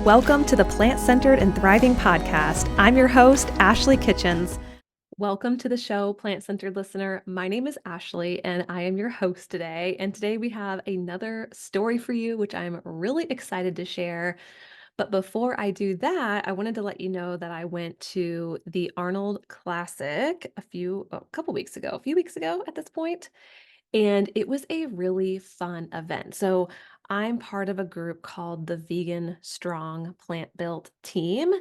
Welcome to the Plant Centered and Thriving podcast. I'm your host, Ashley Kitchens. Welcome to the show, Plant Centered listener. My name is Ashley, and I am your host today. And today we have another story for you, which I'm really excited to share. But before I do that, I wanted to let you know that I went to the Arnold Classic a few weeks ago at this point. And it was a really fun event. So I'm part of a group called the Vegan Strong Plant Built Team.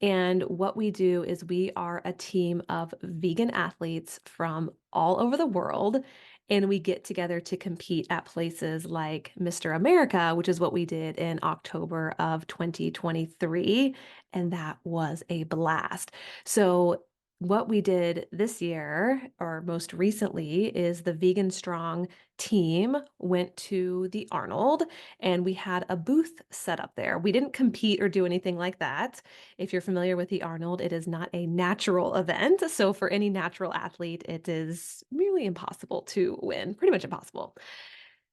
And what we do is we are a team of vegan athletes from all over the world. And we get together to compete at places like Mr. America, which is what we did in October of 2023. And that was a blast. So what we did this year, or most recently, is the Vegan Strong team went to the Arnold and we had a booth set up there. We didn't compete or do anything like that. If you're familiar with the Arnold, it is not a natural event. So for any natural athlete, it is really impossible to win, pretty much impossible.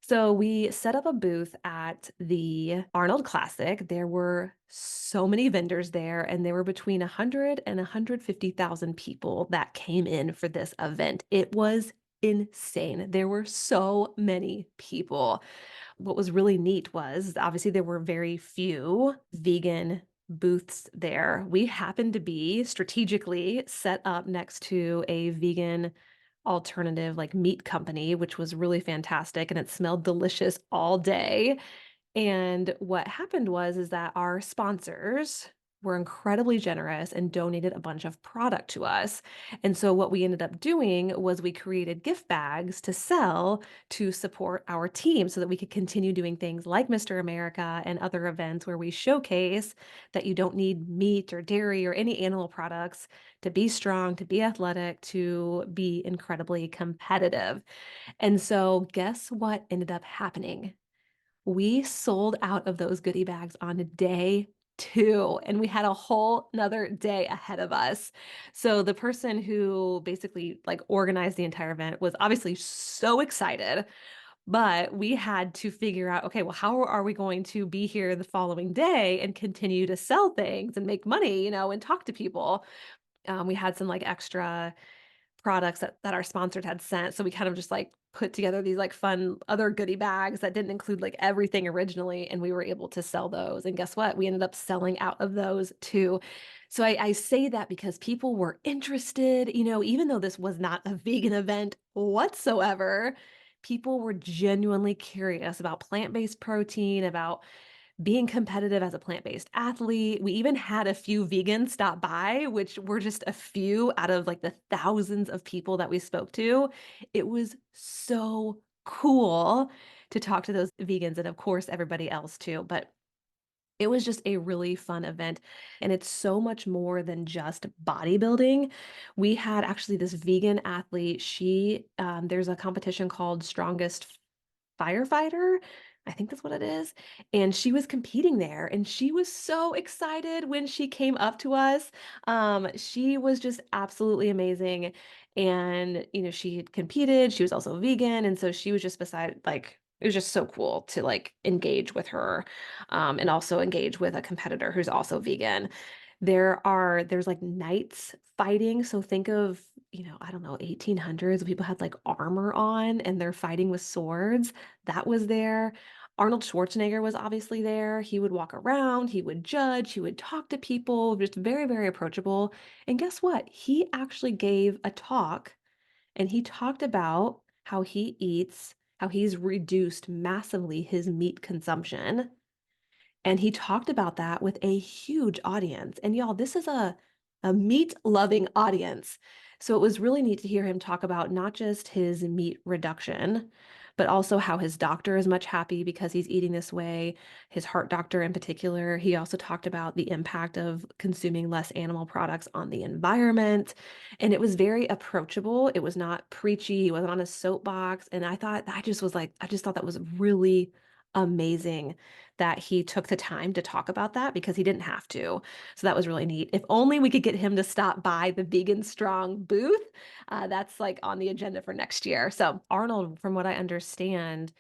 So we set up a booth at the Arnold Classic. There were so many vendors there, and there were between 100 and 150,000 people that came in for this event. It was insane. There were so many people. What was really neat was obviously there were very few vegan booths there. We happened to be strategically set up next to a vegan alternative like meat company, which was really fantastic and it smelled delicious all day. And what happened was is that our sponsors were incredibly generous and donated a bunch of product to us. And so what we ended up doing was we created gift bags to sell to support our team so that we could continue doing things like Mr. America and other events where we showcase that you don't need meat or dairy or any animal products to be strong, to be athletic, to be incredibly competitive. And so guess what ended up happening? We sold out of those goodie bags on day 2, and we had a whole 'nother day ahead of us. So the person who basically, like, organized the entire event was obviously so excited, but we had to figure out, "Okay, well, how are we going to be here the following day and continue to sell things and make money, and talk to people?" We had some, like, extra products that our sponsored had sent. So we kind of just like put together these like fun other goodie bags that didn't include like everything originally. And we were able to sell those. And guess what? We ended up selling out of those too. So I say that because people were interested, even though this was not a vegan event whatsoever, people were genuinely curious about plant-based protein, about being competitive as a plant-based athlete. We even had a few vegans stop by, which were just a few out of like the thousands of people that we spoke to. It was so cool to talk to those vegans and of course everybody else too. But it was just a really fun event, and it's so much more than just bodybuilding. We had actually this vegan athlete. There's a competition called Strongest Firefighter. I think that's what it is. And she was competing there, and she was so excited when she came up to us. She was just absolutely amazing. And, she had competed. She was also vegan. And so she was just beside, like, it was just so cool to like engage with her and also engage with a competitor who's also vegan. There's like knights fighting. So think of, I don't know, 1800s. People had like armor on and they're fighting with swords. That was there. Arnold Schwarzenegger was obviously there. He would walk around, he would judge, he would talk to people, just very, very approachable. And guess what? He actually gave a talk and he talked about how he eats, how he's reduced massively his meat consumption. And he talked about that with a huge audience. And y'all, this is a meat-loving audience. So it was really neat to hear him talk about not just his meat reduction, but also how his doctor is much happy because he's eating this way, his heart doctor in particular. He also talked about the impact of consuming less animal products on the environment. And it was very approachable. It was not preachy, it wasn't on a soapbox. And I just thought that was really amazing that he took the time to talk about that because he didn't have to. So that was really neat. If only we could get him to stop by the Vegan Strong booth. That's like on the agenda for next year. So Arnold, from what I understand,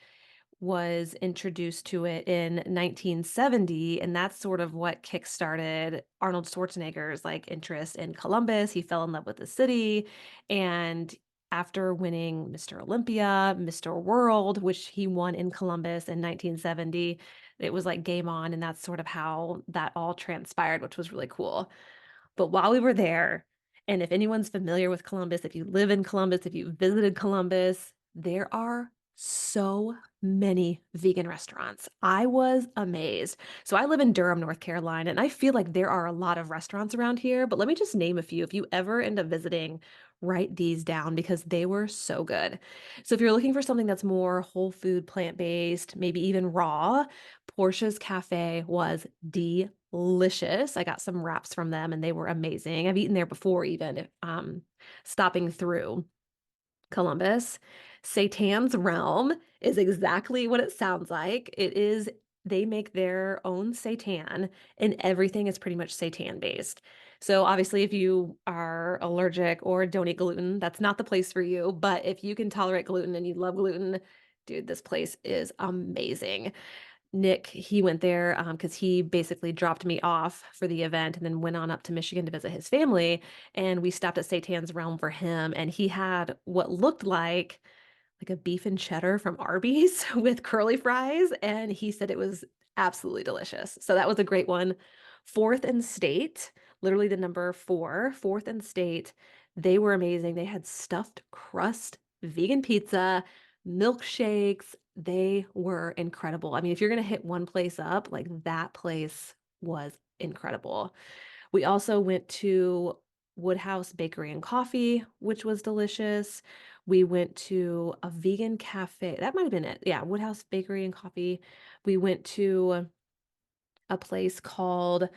was introduced to it in 1970, and that's sort of what kickstarted Arnold Schwarzenegger's like interest in Columbus. He fell in love with the city, and after winning Mr. Olympia, Mr. World, which he won in Columbus in 1970, it was like game on, and that's sort of how that all transpired, which was really cool. But while we were there, and if anyone's familiar with Columbus, if you live in Columbus, if you visited Columbus, there are so many vegan restaurants. I was amazed. So I live in Durham, North Carolina, and I feel like there are a lot of restaurants around here, but let me just name a few. If you ever end up visiting, write these down because they were so good. So if you're looking for something that's more whole food, plant-based, maybe even raw, Portia's Cafe was delicious. I got some wraps from them and they were amazing. I've eaten there before even, stopping through Columbus. Seitan's Realm is exactly what it sounds like. It is they make their own seitan and everything is pretty much seitan based. So obviously if you are allergic or don't eat gluten, that's not the place for you, but if you can tolerate gluten and you love gluten, dude, this place is amazing. Nick, he went there, because he basically dropped me off for the event and then went on up to Michigan to visit his family, and we stopped at Seitan's Realm for him, and he had what looked like a beef and cheddar from Arby's with curly fries, and he said it was absolutely delicious. So that was a great one. 4th and State, literally the number 4, 4th and State, they were amazing. They had stuffed crust, vegan pizza, milkshakes. They were incredible. I mean, if you're gonna hit one place up, like that place was incredible. We also went to Woodhouse Bakery and Coffee, which was delicious. We went to a vegan cafe. That might have been it. Yeah, Woodhouse Bakery and Coffee. We went to a place called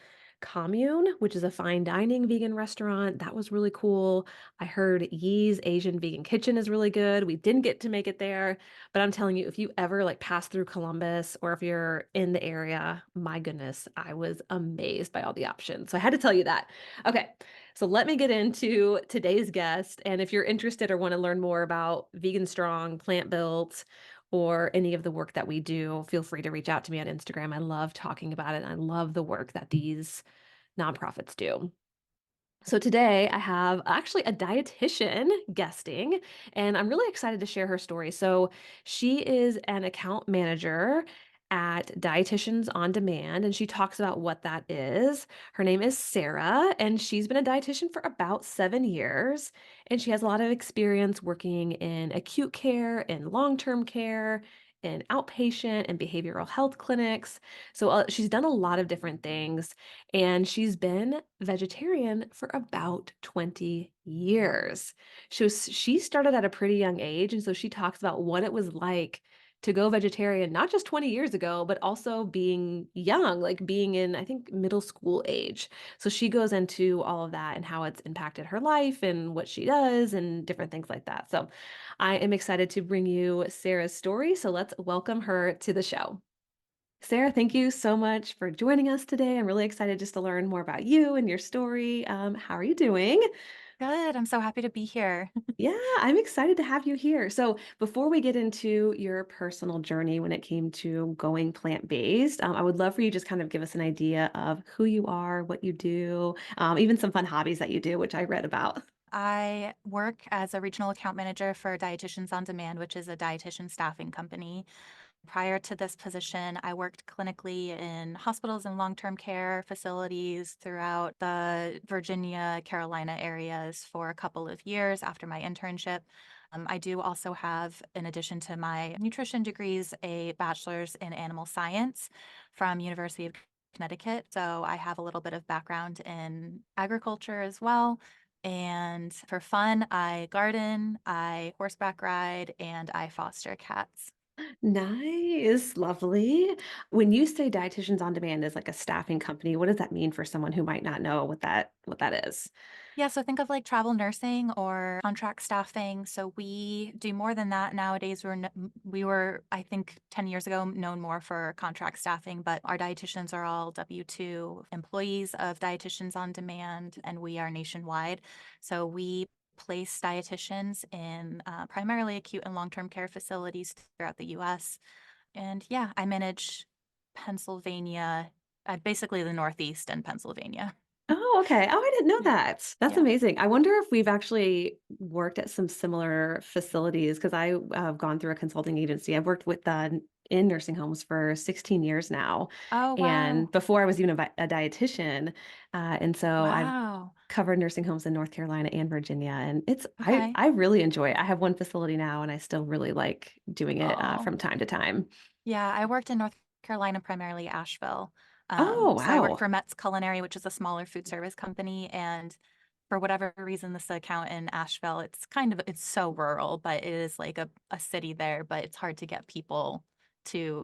Commune, which is a fine dining vegan restaurant. That was really cool. I heard Yee's Asian Vegan Kitchen is really good. We didn't get to make it there, but I'm telling you, if you ever like pass through Columbus or if you're in the area, my goodness, I was amazed by all the options. So I had to tell you that. Okay, so let me get into today's guest. And if you're interested or want to learn more about Vegan Strong, Plant Built, or any of the work that we do, feel free to reach out to me on Instagram. I love talking about it. And I love the work that these nonprofits do. So today I have actually a dietitian guesting, and I'm really excited to share her story. So she is an account manager at Dietitians On Demand, and she talks about what that is. Her name is Sarah, and she's been a dietitian for about 7 years, and she has a lot of experience working in acute care, in long-term care, in outpatient and behavioral health clinics. So she's done a lot of different things, and she's been vegetarian for about 20 years. She started at a pretty young age, and so she talks about what it was like to go vegetarian, not just 20 years ago, but also being young, like being in, I think, middle school age. So she goes into all of that and how it's impacted her life and what she does and different things like that. So I am excited to bring you Sarah's story. So let's welcome her to the show. Sarah, thank you so much for joining us today. I'm really excited just to learn more about you and your story. How are you doing? Good. I'm so happy to be here. Yeah, I'm excited to have you here. So, before we get into your personal journey when it came to going plant-based, I would love for you to just kind of give us an idea of who you are, what you do, even some fun hobbies that you do, which I read about. I work as a regional account manager for Dietitians On Demand, which is a dietitian staffing company. Prior to this position, I worked clinically in hospitals and long term care facilities throughout the Virginia, Carolina areas for a couple of years after my internship. I do also have, in addition to my nutrition degrees, a bachelor's in animal science from University of Connecticut. So I have a little bit of background in agriculture as well. And for fun, I garden, I horseback ride, and I foster cats. Nice, lovely. When you say Dietitians on Demand is like a staffing company, what does that mean for someone who might not know what that is? Yeah, so think of like travel nursing or contract staffing. So we do more than that nowadays. We were, I think, 10 years ago known more for contract staffing, but our dietitians are all W-2 employees of Dietitians on Demand, and we are nationwide. So we place dietitians in primarily acute and long-term care facilities throughout the U.S. And yeah, I manage Pennsylvania, basically the Northeast and Pennsylvania. Oh, okay. Oh, I didn't know Yeah. that. That's Yeah. amazing. I wonder if we've actually worked at some similar facilities because I have gone through a consulting agency. I've worked with in nursing homes for 16 years now. Oh, And wow. before I was even a dietitian. And so I've Wow. covered nursing homes in North Carolina and Virginia. And Okay. I really enjoy it. I have one facility now and I still really like doing it Oh, from time to time. yeah. I worked in North Carolina, primarily Asheville. Oh, So I worked wow. for Metz Culinary, which is a smaller food service company. And for whatever reason, this account in Asheville, it's so rural, but it is like a city there, but it's hard to get people to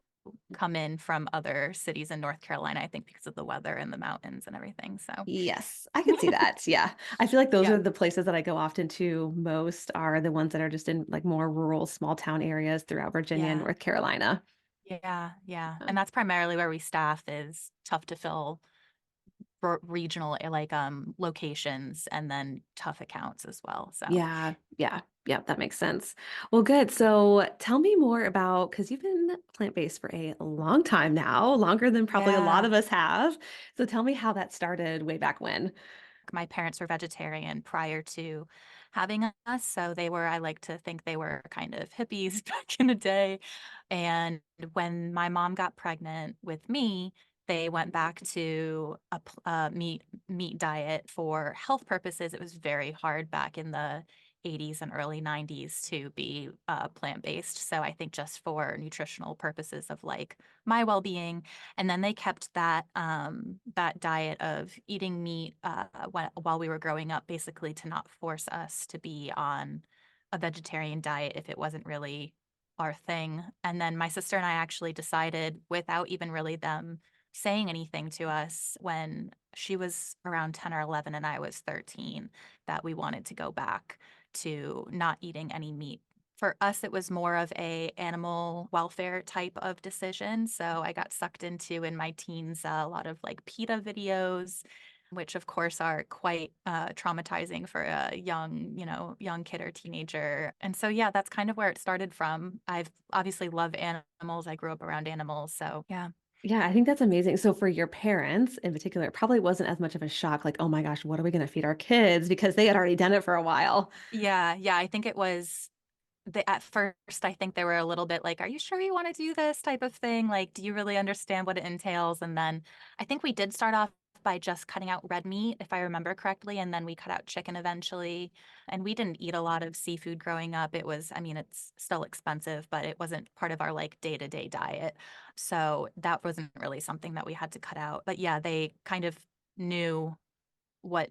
come in from other cities in North Carolina, I think because of the weather and the mountains and everything. So, Yes, I could see that. Yeah. I feel like those yeah. are the places that I go often to most are the ones that are just in like more rural, small town areas throughout Virginia and Yeah. North Carolina. Yeah. Yeah. Uh, And that's primarily where we staff is tough to fill regional locations and then tough accounts as well. So, Yeah, yeah, yeah, that makes sense. Well, good. So tell me more about because you've been plant-based for a long time now, longer than probably a lot yeah. of us have. So tell me how that started way back when. My parents were vegetarian prior to having us, so I like to think they were kind of hippies back in the day. And when my mom got pregnant with me, they went back to a meat diet for health purposes. It was very hard back in the 80s and early 90s to be plant-based. So I think just for nutritional purposes of like my well-being, and then they kept that diet of eating meat while we were growing up, basically to not force us to be on a vegetarian diet if it wasn't really our thing. And then my sister and I actually decided, without even really them saying anything to us, when she was around 10 or 11 and I was 13, that we wanted to go back to not eating any meat. For us, it was more of a animal welfare type of decision. So I got sucked into in my teens a lot of like PETA videos, which of course are quite traumatizing for a young kid or teenager. And so yeah, that's kind of where it started from. I've obviously love animals. I grew up around animals, so yeah. Yeah, I think that's amazing. So for your parents in particular, it probably wasn't as much of a shock, like, oh my gosh, what are we going to feed our kids? Because they had already done it for a while. Yeah, yeah, I think it was at first, I think they were a little bit like, "Are you sure you want to do this?" type of thing. Like, do you really understand what it entails? And then I think we did start off by just cutting out red meat, if I remember correctly, and then we cut out chicken eventually. And we didn't eat a lot of seafood growing up. I mean, it's still expensive, but it wasn't part of our like day-to-day diet. So that wasn't really something that we had to cut out. But yeah, they kind of knew what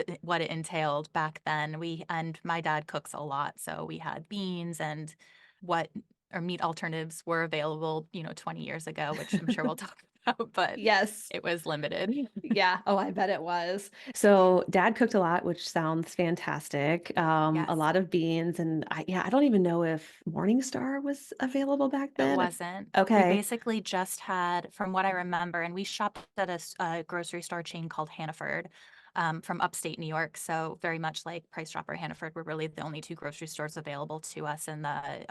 it entailed back then. And my dad cooks a lot, so we had beans and what or meat alternatives were available, 20 years ago, which I'm sure we'll talk about, but Yes. it was limited. Yeah. Oh, I bet it was. So dad cooked a lot, which sounds fantastic. A Yes. lot of beans and yeah, I don't even know if Morningstar was available back It then. wasn't. We Okay. basically just had, from what I remember, and we shopped at a grocery store chain called Hannaford, from upstate New York. So very much like Price Chopper, Hannaford were really the only two grocery stores available to us in the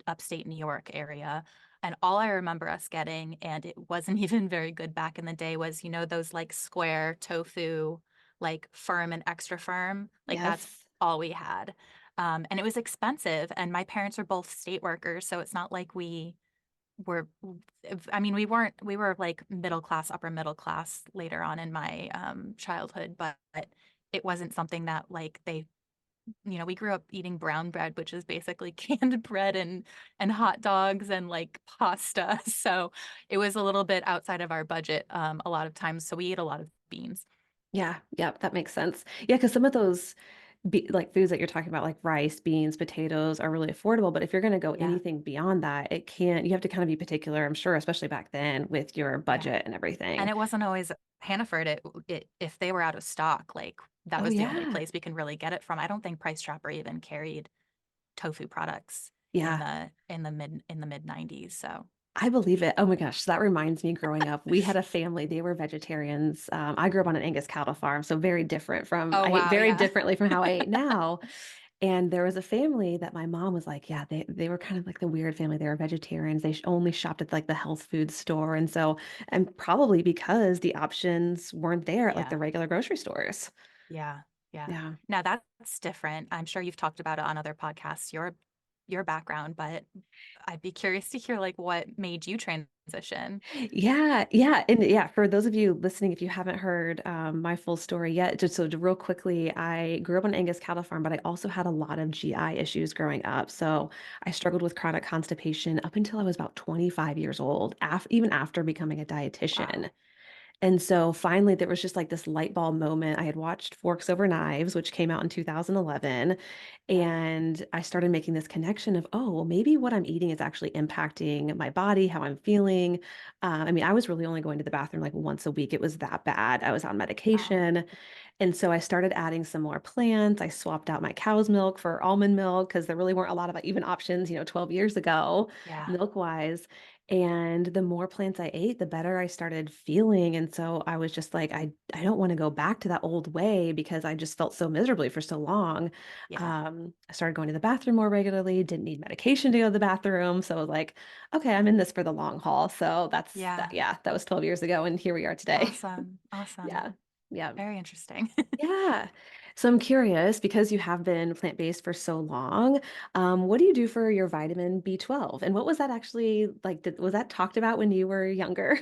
upstate New York area. And all I remember us getting, and it wasn't even very good back in the day, was, those like square tofu, like firm and extra firm. Like that's Yes. all we had. And it was expensive. And my parents were both state workers. So it's not like were, I mean, we were like middle class, upper middle class later on in my childhood, but it wasn't something that like we grew up eating brown bread, which is basically canned bread and hot dogs and like pasta. So it was a little bit outside of our budget a lot of times. So we ate a lot of beans. Yeah. Yep. That makes sense. Yeah. Because some of those like foods that you're talking about, like rice, beans, potatoes, are really affordable. But if you're going to go Yeah, anything beyond that, you have to kind of be particular, I'm sure, especially back then with your yeah. budget and And everything. it wasn't always Hannaford. It if they were out of stock, like that Oh, was the only yeah. place we can really get it from. I don't think Price Chopper even carried tofu products Yeah. in the mid 90s. So I believe it. Oh my gosh, that reminds me growing up, we had a family, they were vegetarians. I grew up on an Angus cattle farm, so very different oh I ate wow, very yeah. differently from how I ate now. And there was a family that my mom was like, yeah, they were kind of like the weird family. They were vegetarians. They only shopped at like the health food store. And so, and probably because the options weren't there at like the Yeah. regular grocery stores. Yeah. Yeah. Yeah. Now that's different. I'm sure you've talked about it on other podcasts, your background, but I'd be curious to hear like what made you transition. Yeah, yeah, and yeah, for those of you listening, if you haven't heard my full story yet, just so real quickly, I grew up on an Angus cattle farm, but I also had a lot of GI issues growing up. So I struggled with chronic constipation up until I was about 25 years old, even after becoming a dietitian. Wow. And so finally, there was just like this light bulb moment. I had watched Forks Over Knives, which came out in 2011, Yeah. and I started making this connection of, oh, well, maybe what I'm eating is actually impacting my body, how I'm feeling. I mean, I was really only going to the bathroom like once a week. It was that bad. I was on Wow. medication. And so I started adding some more plants. I swapped out my cow's milk for almond milk because there really weren't a lot of even options, 12 years ago, Yeah. milk wise. And the more plants I ate, the better I started feeling. And so I was just like, I don't want to go back to that old way because I just felt so miserably for so long. Yeah. I started going to the bathroom more regularly, didn't need medication to go to the bathroom. So I was like, okay, I'm in this for the long haul. So that's that. Yeah. Yeah, that was 12 years ago. And here we are today. Awesome. Awesome. Yeah. Yeah. Very interesting. Yeah. So I'm curious because you have been plant-based for so long, what do you do for your vitamin B12? And what was that actually like? Was that talked about when you were younger?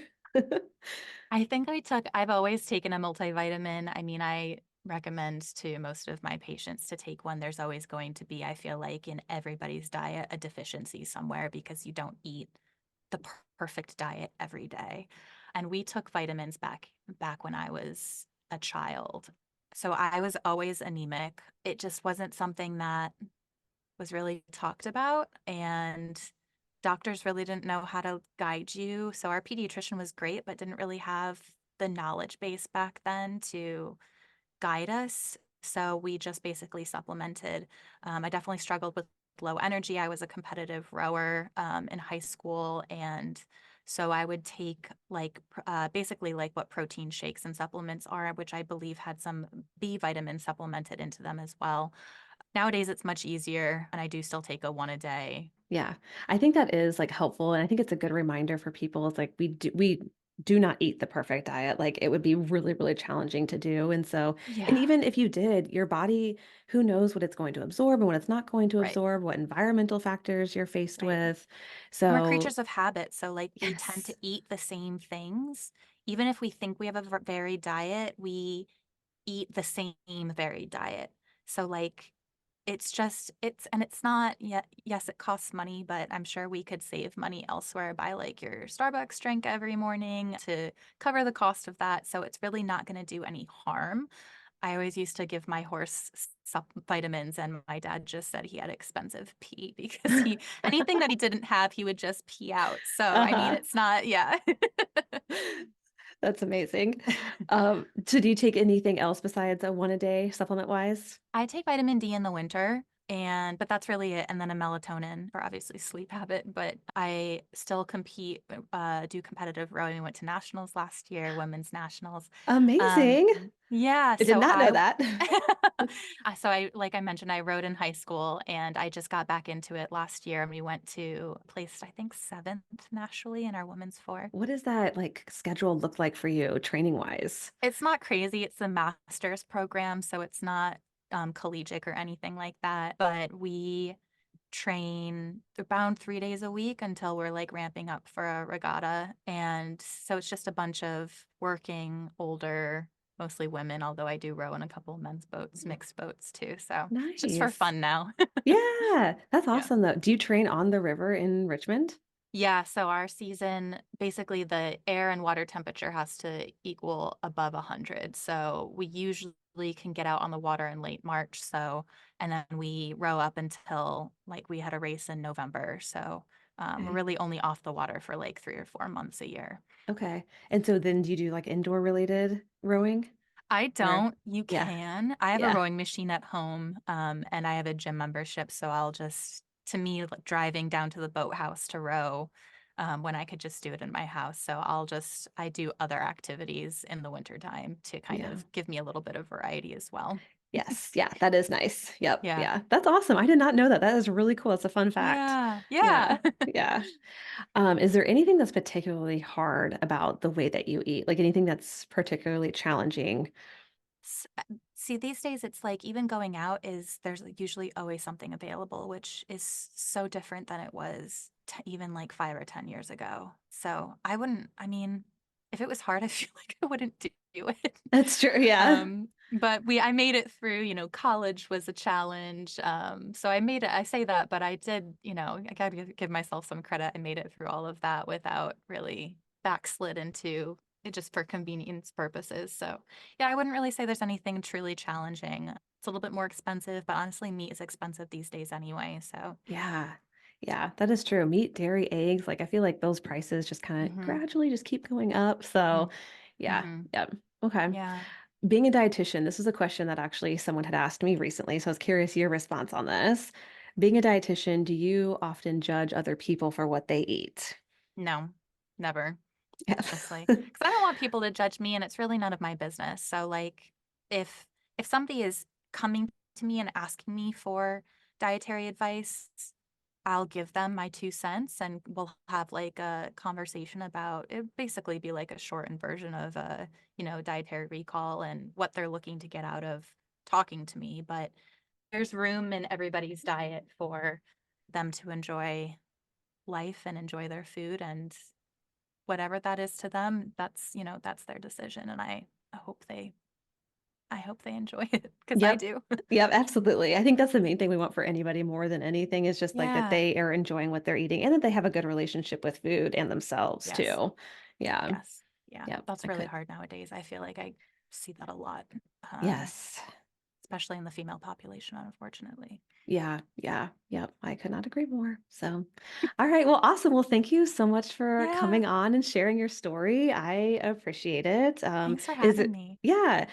I think I've always taken a multivitamin. I mean, I recommend to most of my patients to take one. There's always going to be, I feel like, in everybody's diet, a deficiency somewhere because you don't eat the perfect diet every day. And we took vitamins back when I was a child. So I was always anemic. It just wasn't something that was really talked about, and doctors really didn't know how to guide you. So our pediatrician was great, but didn't really have the knowledge base back then to guide us. So we just basically supplemented. I definitely struggled with low energy. I was a competitive rower in high school, and so I would take basically like what protein shakes and supplements are, which I believe had some B vitamins supplemented into them as well. Nowadays, it's much easier, and I do still take a one a day. Yeah, I think that is like helpful, and I think it's a good reminder for people. It's like we do not eat the perfect diet. Like it would be really, really challenging to do. And so, and Yeah, even if you did, your body, who knows what it's going to absorb and what it's not going to right, absorb, what environmental factors you're faced right. with. And we're So, creatures of habit, so, like, we tend to yes. eat the same things. Even if we think we have a varied diet, we eat the same varied diet. So, like, it's not yet, yes, it costs money, but I'm sure we could save money elsewhere by, like, your Starbucks drink every morning to cover the cost of that, so it's really not gonna do any harm. I always used to give my horse vitamins, and my dad just said he had expensive pee because he anything that he didn't have, he would just pee out. So, I mean, Uh-huh. it's not, yeah. That's amazing. So do you take anything else besides a one a day supplement wise? I take vitamin D in the winter, but that's really it, and then a melatonin for obviously sleep habit. But I still compete, do competitive rowing. We went to nationals last year, women's nationals. Um, Amazing. yeah, I did so not know that. like I mentioned, I rowed in high school, and I just got back into it last year, and we went to placed, I think, seventh nationally in our women's four. What does that like schedule look like for you training wise? It's not crazy. It's a master's program, so it's not collegiate or anything like that. But we train around 3 days a week until we're like ramping up for a regatta. And so it's just a bunch of working older, mostly women, although I do row in a couple of men's boats, mixed boats too. So it's just for Nice. fun now. Yeah, that's Yeah. awesome though. Do you train on the river in Richmond? Yeah, so our season, basically the air and water temperature has to equal above 100. So we usually can get out on the water in late March. So, and then we row up until like we had a race in November. So we're Okay. really only off the water for like 3 or 4 months a year. Okay. And so then do you do like indoor related rowing? I Or don't. You yeah. can. I have a Yeah. rowing machine at home, and I have a gym membership. So I'll just, to me, like, driving down to the boathouse to row, when I could just do it in my house. So I do other activities in the wintertime to kind Yeah. of give me a little bit of variety as well. Yes. Yeah, that is nice. Yep. Yeah. Yeah. That's awesome. I did not know that. That is really cool. It's a fun fact. Yeah. Yeah. Yeah. Yeah. Is there anything that's particularly hard about the way that you eat? Like anything that's particularly challenging? See, these days it's like even going out is there's usually always something available, which is so different than it was even like 5 or 10 years ago. So I mean, if it was hard, I feel like I wouldn't do it. That's true. Yeah. But I made it through, college was a challenge. So I say that, but I did, I gotta give myself some credit. I made it through all of that without really backslid into it just for convenience purposes. So yeah, I wouldn't really say there's anything truly challenging. It's a little bit more expensive, but honestly, meat is expensive these days anyway. So, Yeah. Yeah, that is true. Meat, dairy, eggs, like I feel like those prices just kind of hmm gradually just keep going up. So, yeah. hmm Yeah. Okay. yeah, Being a dietitian, this is a question that actually someone had asked me recently, so I was curious your response on this. Being a dietitian, do you often judge other people for what they eat? no, never. Yeah. Honestly, because I don't want people to judge me, and it's really none of my business. So, like, if somebody is coming to me and asking me for dietary advice, I'll give them my 2 cents, and we'll have like a conversation about it. Basically, be like a shortened version of a dietary recall and what they're looking to get out of talking to me. But there's room in everybody's diet for them to enjoy life and enjoy their food and whatever that is to them, that's their decision. And I hope they enjoy it because I Yep. do. Yep, absolutely. I think that's the main thing we want for anybody more than anything is just like that Yeah. they are enjoying what they're eating and that they have a good relationship with food and themselves Yes. too. Yeah. Yes. Yeah. Yep. That's I really could. hard nowadays. I feel like I see that a lot, um, Yes. especially in the female population, unfortunately. Yeah, yeah, yep. I could not agree more. So, all right. Well, awesome. Well, thank you so much for Yeah. coming on and sharing your story. I appreciate it. Thanks for Is having it, me. yeah.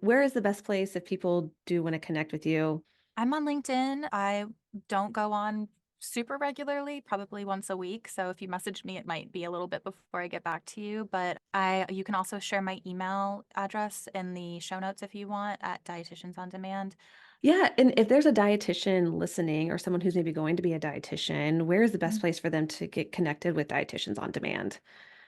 Where is the best place if people do want to connect with you? I'm on LinkedIn. I don't go on super regularly, probably once a week. So if you message me, it might be a little bit before I get back to you. But you can also share my email address in the show notes if you want at Dietitians On Demand. Yeah. And if there's a dietitian listening or someone who's maybe going to be a dietitian, where is the best Mhm. place for them to get connected with Dietitians on Demand?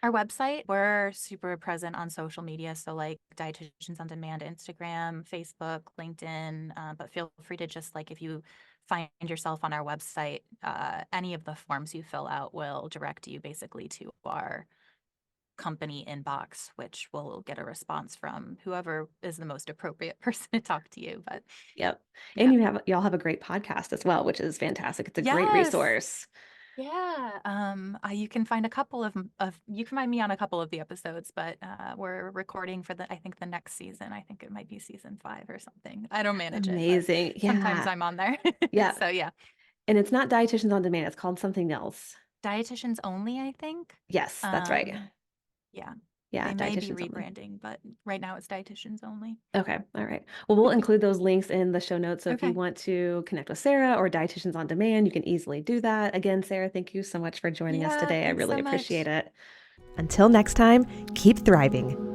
Our website, we're super present on social media. So like Dietitians On Demand, Instagram, Facebook, LinkedIn. But feel free to just like if you find yourself on our website, any of the forms you fill out will direct you basically to our company inbox, which will get a response from whoever is the most appropriate person to talk to you. But Yep. And yeah. y'all have a great podcast as well, which is fantastic. It's a great Yes. resource. Yeah. You can find you can find me on a couple of the episodes, but we're recording for I think the next season. I think it might be season 5 or something. I don't manage it, but Amazing. sometimes Yeah. I'm on there. Yeah. So yeah. And it's not Dietitians on Demand, it's called something else. Dietitians only, I think. Yes, that's right. Um, yeah. Yeah, They may be Dietitians only. rebranding, but right now it's dietitians only. Okay, all right. Well, we'll include those links in the show notes. So if you Okay. want to connect with Sarah or Dietitians on Demand, you can easily do that. Again, Sarah, thank you so much for joining us Yeah, today. I thanks really so appreciate much. it. Until next time, keep thriving.